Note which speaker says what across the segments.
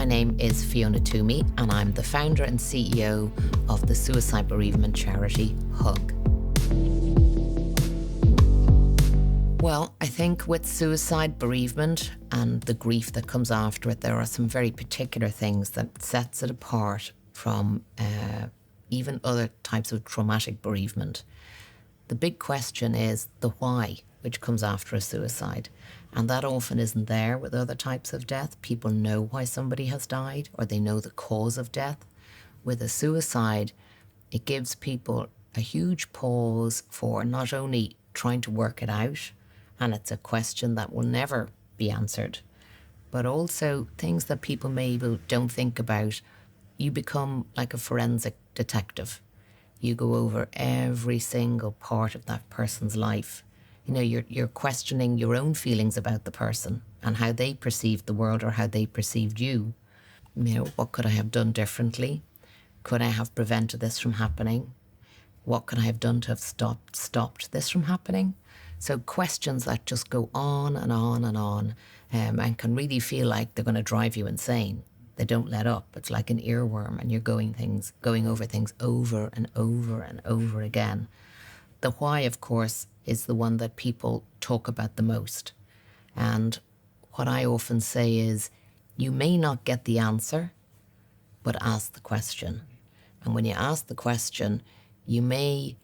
Speaker 1: name is Fiona Tuomey and I'm the founder and CEO of the suicide bereavement charity HUGG. Well, I think with suicide bereavement and the grief that comes after it, there are some very particular things that sets it apart from even other types of traumatic bereavement. The big question is the why, which comes after a suicide. And that often isn't there with other types of death. People know why somebody has died or they know the cause of death. With a suicide, it gives people a huge pause for not only trying to work it out, and it's a question that will never be answered, but also things that people maybe don't think about. You become like a forensic detective. You go over every single part of that person's life. You know, you're questioning your own feelings about the person and how they perceived the world or how they perceived you. You know, what could I have done differently? Could I have prevented this from happening? What could I have done to have stopped this from happening? So questions that just go on and on and on, and can really feel like they're going to drive you insane. They don't let up. It's like an earworm, and you're going over things over and over and over again. The why, of course, is the one that people talk about the most. And what I often say is, you may not get the answer, but ask the question. And when you ask the question, you may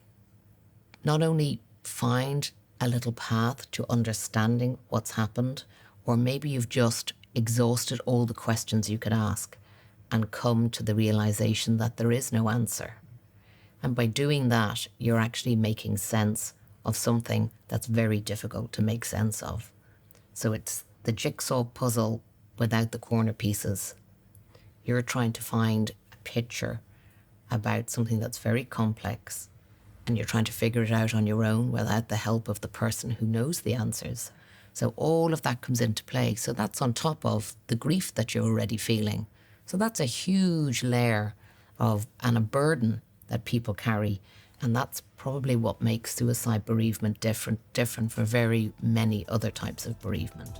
Speaker 1: not only find a little path to understanding what's happened, or maybe you've just exhausted all the questions you could ask and come to the realization that there is no answer. And by doing that, you're actually making sense of something that's very difficult to make sense of. So it's the jigsaw puzzle without the corner pieces. You're trying to find a picture about something that's very complex, and you're trying to figure it out on your own without the help of the person who knows the answers. So all of that comes into play. So that's on top of the grief that you're already feeling. So that's a huge layer and a burden that people carry. And that's probably what makes suicide bereavement different for very many other types of bereavement.